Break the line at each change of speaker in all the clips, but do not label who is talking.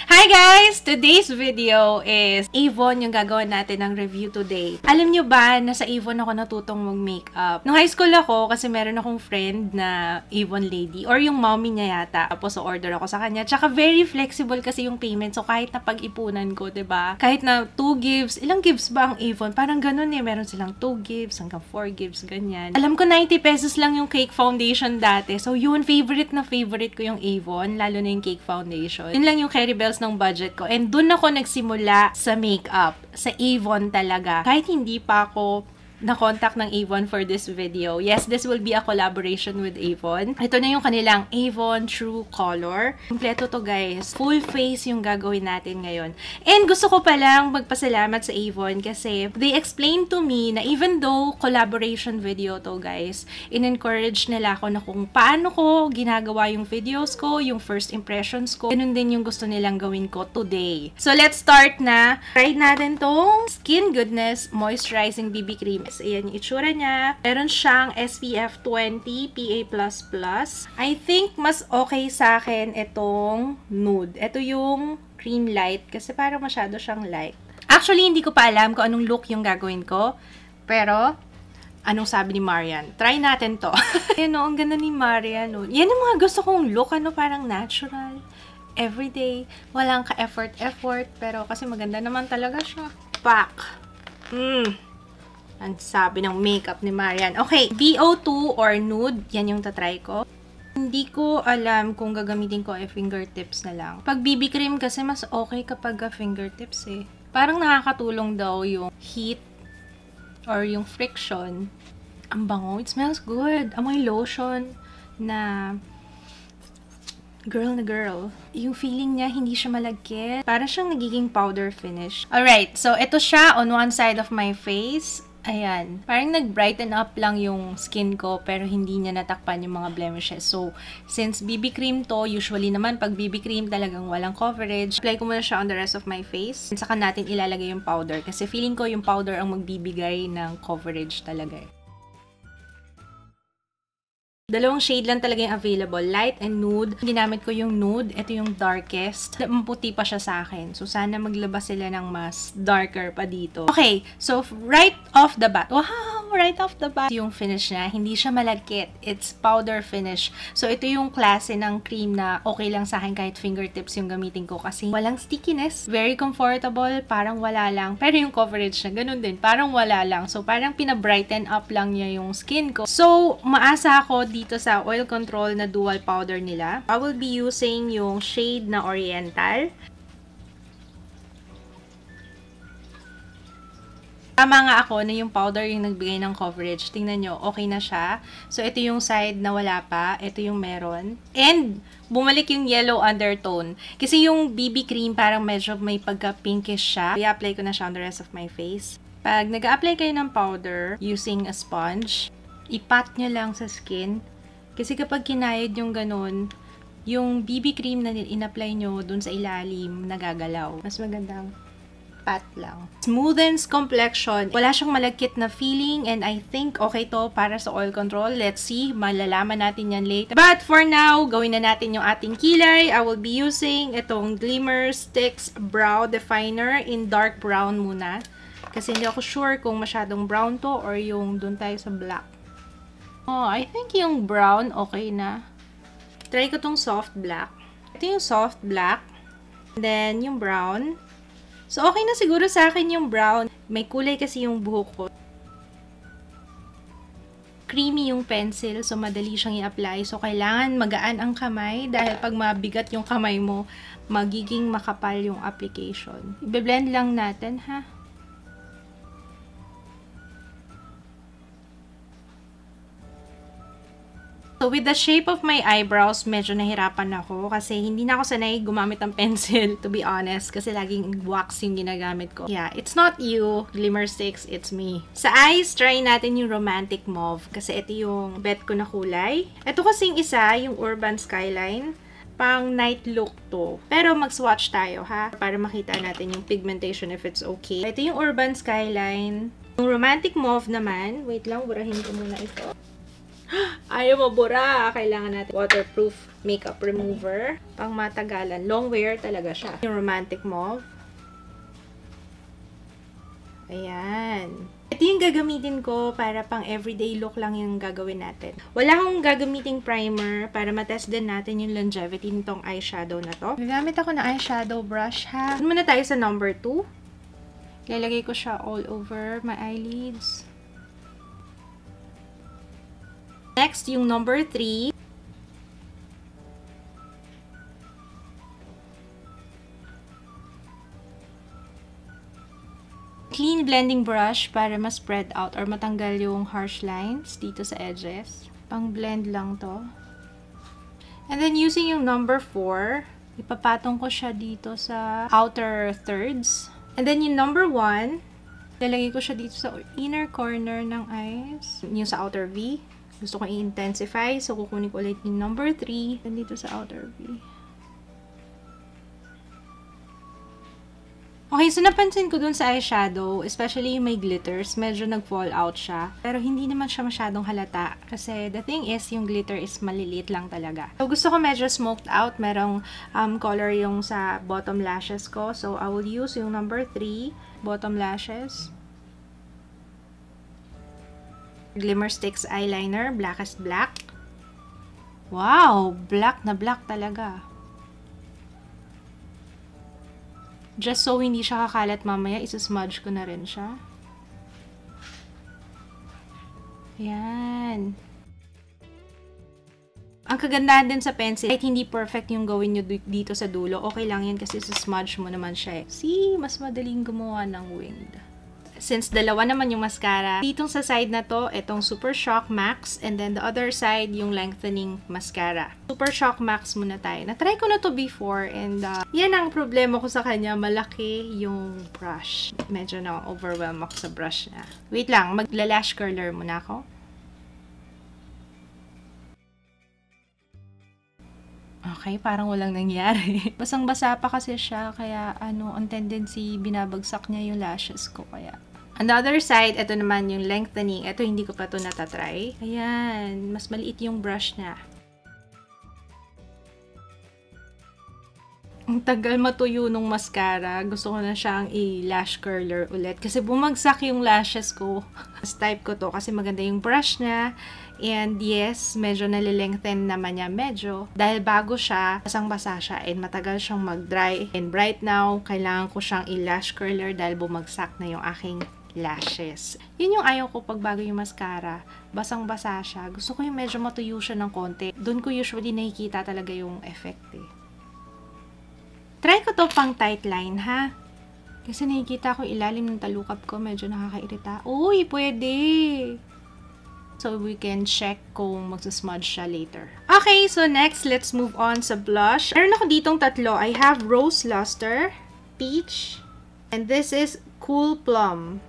Hi guys! Today's video is Avon yung gagawin natin ng review today. Alam nyo ba na sa Avon ako natutong mag-makeup? Nung high school ako, kasi meron akong friend na Avon lady or yung mommy niya yata. Tapos order ako sa kanya. Tsaka very flexible kasi yung payment. So kahit na pag-ipunan ko, 'di ba? Kahit na 2 gives, ilang gives ba ang Avon? Parang ganun eh. Meron silang 2 gives hanggang 4 gives, ganyan. Alam ko 90 pesos lang yung cake foundation dati. So yun, favorite ko yung Avon. Lalo na yung cake foundation. Yun lang yung Carry Bells ng budget ko. And dun ako nagsimula sa makeup. Sa Avon talaga. Kahit hindi pa ako na-contact ng Avon for this video. Yes, this will be a collaboration with Avon. Ito na yung kanilang Avon True Color. Kompleto to guys. Full face yung gagawin natin ngayon. And gusto ko palang magpasalamat sa Avon kasi they explained to me na even though collaboration video to guys, in-encourage nila ako na kung paano ko ginagawa yung videos ko, yung first impressions ko. Ganun din yung gusto nilang gawin ko today. So let's start na. Try natin tong Skin Goodness Moisturizing BB Cream. Ayan yung itsura niya. Meron siyang SPF 20 PA++. I think mas okay sa akin itong nude. Ito yung cream light kasi parang masyado siyang light. Actually, hindi ko pa alam kung anong look yung gagawin ko. Pero, anong sabi ni Marian? Try natin to. Ayan o, ang ganda ni Marian. O. Yan yung mga gusto kong look. Ano, parang natural. Everyday. Walang ka-effort. Pero kasi maganda naman talaga siya. Pak! Ang sabi ng makeup ni Marian. Okay, BO2 or nude, yan yung tatry ko. Hindi ko alam kung gagamitin ko ay fingertips na lang. Pag BB cream kasi mas okay kapag fingertips eh. Parang nakakatulong daw yung heat or yung friction. Ang bango, it smells good. Amoy lotion na girl na girl. Yung feeling niya, hindi siya malagkit. Para siyang nagiging powder finish. Alright, so ito siya on one side of my face. Ayan. Parang nag-brighten up lang yung skin ko pero hindi niya natakpan yung mga blemishes. So, since BB cream to, usually naman pag BB cream talagang walang coverage. Apply ko muna siya on the rest of my face. And saka natin ilalagay yung powder kasi feeling ko yung powder ang magbibigay ng coverage talaga eh. Dalawang shade lang talaga yung available. Light and nude. Ginamit ko yung nude. Ito yung darkest. Maputi pa siya sa akin. So, sana maglabas sila ng mas darker pa dito. Okay. So, right off the bat. Wow! Right off the bat. Yung finish niya, hindi siya malagkit. It's powder finish. So, ito yung klase ng cream na okay lang sa akin kahit fingertips yung gamitin ko kasi walang stickiness. Very comfortable. Parang wala lang. Pero yung coverage niya, ganun din. Parang wala lang. So, parang pina-brighten up lang niya yung skin ko. So, maasa ako dito sa oil control na dual powder nila. I will be using yung shade na Oriental. Tama nga ako na yung powder yung nagbigay ng coverage. Tingnan nyo, okay na siya. So, ito yung side na wala pa. Ito yung meron. And, bumalik yung yellow undertone. Kasi yung BB cream parang medyo may pagka-pinkish siya. I-apply ko na siya on the rest of my face. Pag nag-a-apply kayo ng powder using a sponge, ipat nyo lang sa skin. Kasi kapag kinayad yung ganun, yung BB cream na in-apply nyo dun sa ilalim, nagagalaw. Mas magandang pat lang. Smoothens complexion. Wala siyang malagkit na feeling and I think okay to para sa oil control. Let's see. Malalaman natin yan later. But for now, gawin na natin yung ating kilay. I will be using itong Glimmer Sticks Brow Definer in dark brown muna. Kasi hindi ako sure kung masyadong brown to or yung dun tayo sa black. Oh, I think yung brown okay na. Try ko tong soft black. Ito yung soft black. And then, yung brown. So, okay na siguro sa akin yung brown. May kulay kasi yung buhok ko. Creamy yung pencil, so madali siyang i-apply. So, kailangan magaan ang kamay dahil pag mabigat yung kamay mo, magiging makapal yung application. I-blend lang natin, ha? So, with the shape of my eyebrows, medyo nahirapan ako kasi hindi na ako sanay gumamit ng pencil, to be honest, kasi laging wax yung ginagamit ko. Yeah, it's not you, Glimmer Sticks, it's me. Sa eyes, try natin yung Romantic Mauve kasi ito yung bet ko na kulay. Ito kasing isa, yung Urban Skyline. Pang night look to. Pero mag-swatch tayo, ha? Para makita natin yung pigmentation if it's okay. Ito yung Urban Skyline. Yung Romantic Mauve naman, wait lang, burahin ko muna ito. Ayaw mabura. Kailangan natin waterproof makeup remover. Pang matagalan. Long wear talaga siya. Yung romantic mauve. Ayan. Ito yung gagamitin ko para pang everyday look lang yung gagawin natin. Wala akong gagamiting primer para matest din natin yung longevity nitong eyeshadow na to. Gagamit ako ng eyeshadow brush ha. Muna tayo sa number 2. Lalagay ko siya all over my eyelids. Next, yung number 3. Clean blending brush para ma-spread out or matanggal yung harsh lines dito sa edges. Pang-blend lang to. And then, using yung number 4, ipapatong ko siya dito sa outer thirds. And then, yung number 1, lalagay ko siya dito sa inner corner ng eyes. Yung sa outer V. Gusto ko i-intensify. So, kukunin ko ulit yung number 3. And dito sa outer V. Okay, so napansin ko dun sa eyeshadow, especially yung may glitters, medyo nag-fall out siya. Pero hindi naman siya masyadong halata. Kasi the thing is, yung glitter is maliliit lang talaga. So gusto ko medyo smoked out. Merong color yung sa bottom lashes ko. So I will use yung number 3, bottom lashes. Glimmer Sticks eyeliner, blackest black. Wow! Black na black talaga. Just so hindi siya kakalat mamaya, isa-smudge ko na rin siya. Ayan. Ang kagandahan din sa pencil, kahit hindi perfect yung gawin nyo dito sa dulo, okay lang yan kasi isa-smudge mo naman siya. See, mas madaling gumawa ng winged. Since dalawa naman yung mascara, ditong sa side na to, itong Super Shock Max, and then the other side, yung lengthening mascara. Super Shock Max muna tayo. Na-try ko na to before, and yan ang problema ko sa kanya, malaki yung brush. Medyo na-overwhelm ako sa brush na. Wait lang, magla-lash curler muna ako. Okay, parang walang nangyari. Basang-basa pa kasi siya, kaya ang tendency, binabagsak niya yung lashes ko, kaya. On the other side, ito naman yung lengthening. Ito, hindi ko pa ito natatry. Ayan, mas maliit yung brush niya. Ang tagal matuyo nung mascara. Gusto ko na siyang i-lash curler ulit. Kasi bumagsak yung lashes ko. Mas type ko to kasi maganda yung brush niya. And yes, medyo nalilengthen naman niya. Medyo. Dahil bago siya, basang-basa siya and matagal siyang mag-dry. And right now, kailangan ko siyang i-lash curler dahil bumagsak na yung aking lashes. Yun yung ayaw ko pag bago yung mascara. Basang-basa siya. Gusto ko yung medyo matuyo siya ng konti. Doon ko usually nakikita talaga yung effect eh. Try ko to pang tight line ha. Kasi nakikita ko ilalim ng talukap ko. Medyo nakakairita. Uy, pwede! So, we can check kung magsasmudge siya later. Okay, so next, let's move on sa blush. Meron ako ditong tatlo. I have Rose Luster, Peach, and this is Cool Plum.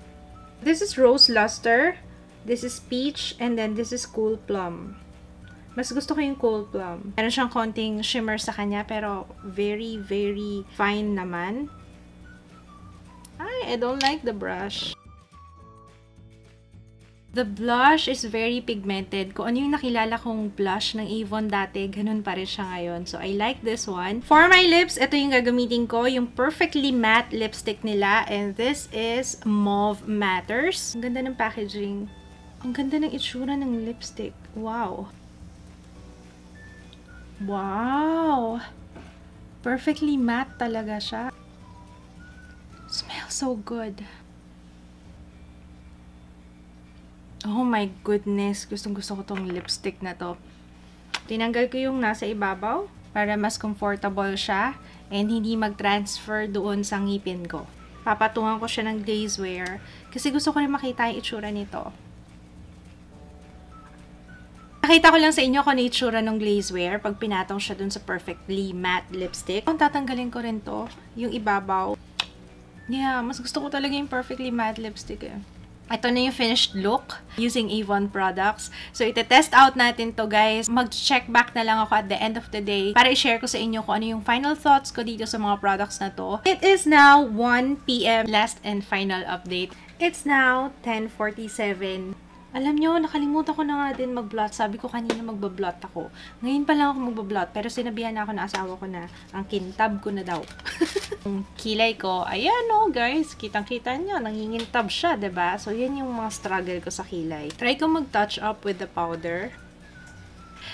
This is Rose Luster, this is Peach, and then this is Cool Plum. Mas gusto ko yung Cool Plum. Meron siyang konting shimmer sa kanya, pero very, very fine naman. I don't like the brush. The blush is very pigmented. Kung ano yung nakilala kong blush ng Avon dati, ganun pa rin siya ngayon. So, I like this one. For my lips, ito yung gagamitin ko. Yung Perfectly Matte lipstick nila. And this is Mauve Matters. Ang ganda ng packaging. Ang ganda ng itsura ng lipstick. Wow. Wow! Perfectly matte talaga siya. Smells so good. Oh my goodness, gustong-gusto ko tong lipstick na to. Tinanggal ko yung nasa ibabaw para mas comfortable siya and hindi mag-transfer doon sa ngipin ko. Papatungan ko siya ng glazewear kasi gusto ko rin makita yung itsura nito. Nakita ko lang sa inyo kung ano itsura ng glazewear pag pinatong siya dun sa Perfectly Matte lipstick. Kung tatanggalin ko rin to, yung ibabaw. Yeah, mas gusto ko talaga yung Perfectly Matte lipstick eh. Ito na yung finished look using Avon products. So, ite-test out natin to guys. Mag-check back na lang ako at the end of the day para i-share ko sa inyo kung ano yung final thoughts ko dito sa mga products na to. It is now 1 PM. Last and final update. It's now 10:47 Alam nyo, nakalimutan ko na nga din mag-blot. Sabi ko kanina magbablot ako. Ngayon pa lang ako magbablot. Pero sinabihan na ako ng asawa ko na ang kintab ko na daw. Yung kilay ko, ayan o guys, kitang-kita nyo, nangingintab siya, diba? So, yan yung mga struggle ko sa kilay. Try ko mag-touch up with the powder.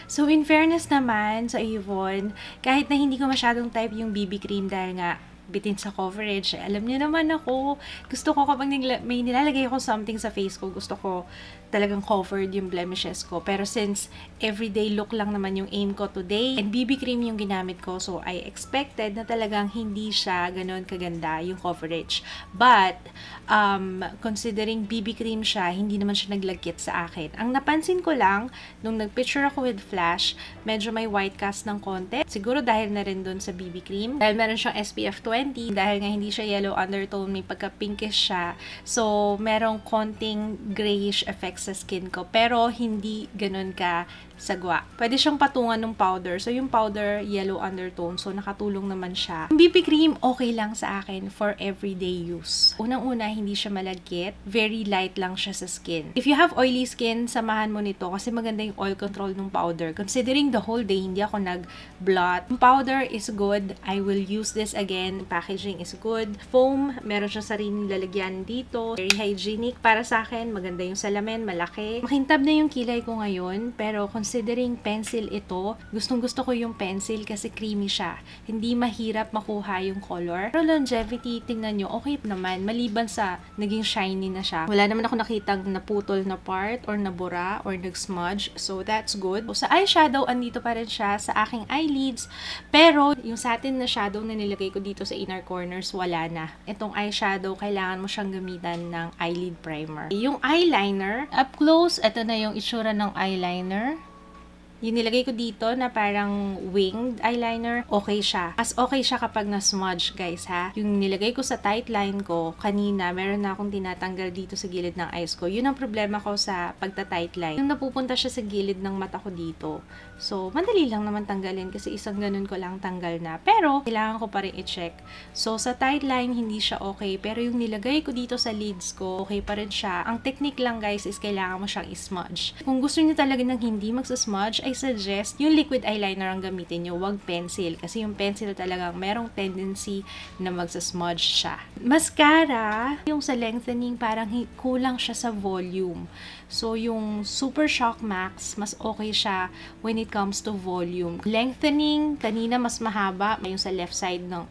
So, in fairness naman sa Avon, kahit na hindi ko masyadong type yung BB cream dahil nga bitin sa coverage. Alam niyo naman ako, gusto ko kapag may nilalagay ako something sa face ko, gusto ko talagang covered yung blemishes ko. Pero since everyday look lang naman yung aim ko today, and BB cream yung ginamit ko, so I expected na talagang hindi siya ganon kaganda yung coverage. But, considering BB cream siya, hindi naman siya naglagkit sa akin. Ang napansin ko lang, nung nagpicture ako with flash, medyo may white cast ng konti. Siguro dahil na rin dun sa BB cream. Dahil meron siyang SPF 20, dahil nga hindi siya yellow undertone, may pagka-pinkish siya. So, merong konting grayish effects sa skin ko, pero hindi ganun ka sagwa. Pwede siyang patungan ng powder. So, yung powder, yellow undertone. So, nakatulong naman siya. Yung BB cream, okay lang sa akin for everyday use. Unang-una, hindi siya malagkit. Very light lang siya sa skin. If you have oily skin, samahan mo nito kasi maganda yung oil control ng powder. Considering the whole day, hindi ako nag-blot. Yung powder is good. I will use this again. Packaging is good. Foam, meron siya sariling lalagyan dito. Very hygienic para sa akin. Maganda yung salamin, malaki. Makintab na yung kilay ko ngayon, pero considering pencil ito, gustong-gusto ko yung pencil kasi creamy siya. Hindi mahirap makuha yung color. Pero longevity, tingnan nyo, okay naman. Maliban sa naging shiny na siya. Wala naman ako nakitang naputol na part or nabura or nag-smudge. So, that's good. Sa eyeshadow, andito pa rin siya sa aking eyelids. Pero, yung satin na shadow na nilagay ko dito sa inner corners, wala na. Itong eyeshadow, kailangan mo siyang gamitan ng eyelid primer. Yung eyeliner, up close, ito na yung itsura ng eyeliner. Yung nilagay ko dito na parang winged eyeliner, okay siya. As okay siya kapag na-smudge, guys, ha? Yung nilagay ko sa tight line ko, kanina, meron na akong tinatanggal dito sa gilid ng eyes ko. Yun ang problema ko sa pagta-tight line. Yung napupunta siya sa gilid ng mata ko dito. So, madali lang naman tanggalin kasi isang ganun ko lang tanggal na. Pero, kailangan ko pa rin i-check. So, sa tight line, hindi siya okay. Pero yung nilagay ko dito sa lids ko, okay pa rin siya. Ang technique lang, guys, is kailangan mo siyang i-smudge. Kung gusto niyo talaga ng hindi magsasmudge, I suggest yung liquid eyeliner ang gamitin nyo, wag pencil. Kasi yung pencil talagang merong tendency na magsasmudge siya. Mascara, yung sa lengthening, parang kulang siya sa volume. So, yung Super Shock Max, mas okay siya when it comes to volume. Lengthening, kanina mas mahaba, yung sa left side ng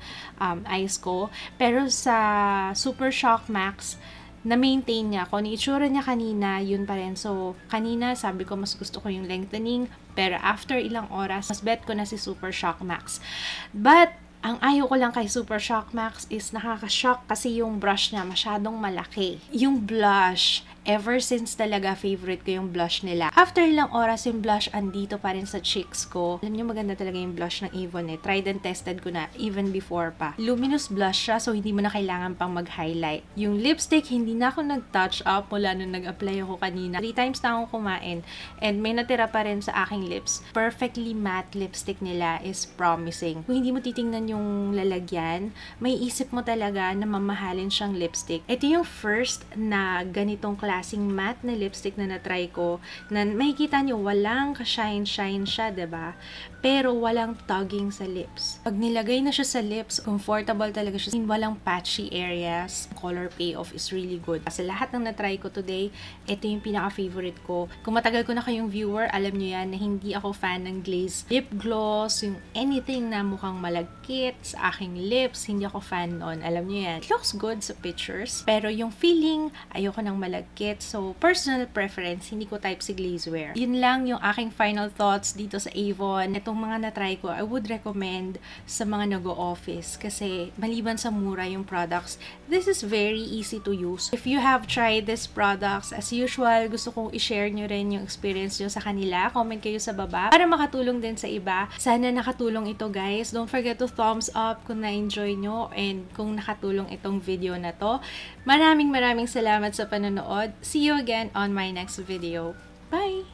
eyes ko. Pero sa Super Shock Max, na-maintain niya. Kung itsura niya kanina, yun pa rin. So, kanina, sabi ko, mas gusto ko yung lengthening. Pero after ilang oras, mas bet ko na si Super Shock Max. But, ang ayaw ko lang kay Super Shock Max is nakaka-shock kasi yung brush niya masyadong malaki. Yung blush, ever since talaga favorite ko yung blush nila. After ilang oras, yung blush andito pa rin sa cheeks ko. Alam niyo, maganda talaga yung blush ng Avon eh. Tried and tested ko na even before pa. Luminous blush siya, so hindi mo na kailangan pang mag-highlight. Yung lipstick, hindi na ako nag-touch up mula nung nag-apply ako kanina. 3 times na akong kumain and may natira pa rin sa aking lips. Perfectly matte lipstick nila is promising. Kung hindi mo titingnan yung lalagyan, may isip mo talaga na mamahalin siyang lipstick. Ito yung first na ganitong klaseng matte na lipstick na na-try ko, na makikita nyo, walang ka-shine-shine siya, diba? Pero walang tugging sa lips. Pag nilagay na siya sa lips, comfortable talaga siya. Walang patchy areas. Color payoff is really good. Sa lahat ng na-try ko today, ito yung pinaka-favorite ko. Kung matagal ko na kayong viewer, alam nyo yan na hindi ako fan ng glaze lip gloss, yung anything na mukhang malagkit sa aking lips, hindi ako fan noon. Alam nyo yan. It looks good sa pictures, pero yung feeling, ayoko ng malagkit. So, personal preference, hindi ko type si glazeware. Yun lang yung aking final thoughts dito sa Avon. Itong mga na-try ko, I would recommend sa mga nag-o-office kasi maliban sa mura yung products, this is very easy to use. If you have tried these products, as usual, gusto kong i-share nyo rin yung experience nyo sa kanila. Comment kayo sa baba para makatulong din sa iba. Sana nakatulong ito, guys. Don't forget to thumbs up kung na-enjoy nyo and kung nakatulong itong video na to. Maraming salamat sa panonood. See you again on my next video. Bye!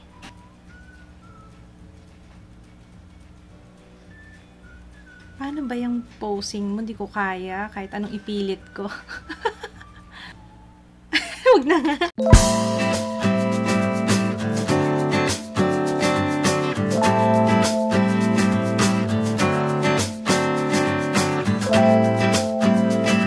Paano ba yung posing mo? Hindi ko kaya. Kahit anong ipilit ko. Huwag na nga.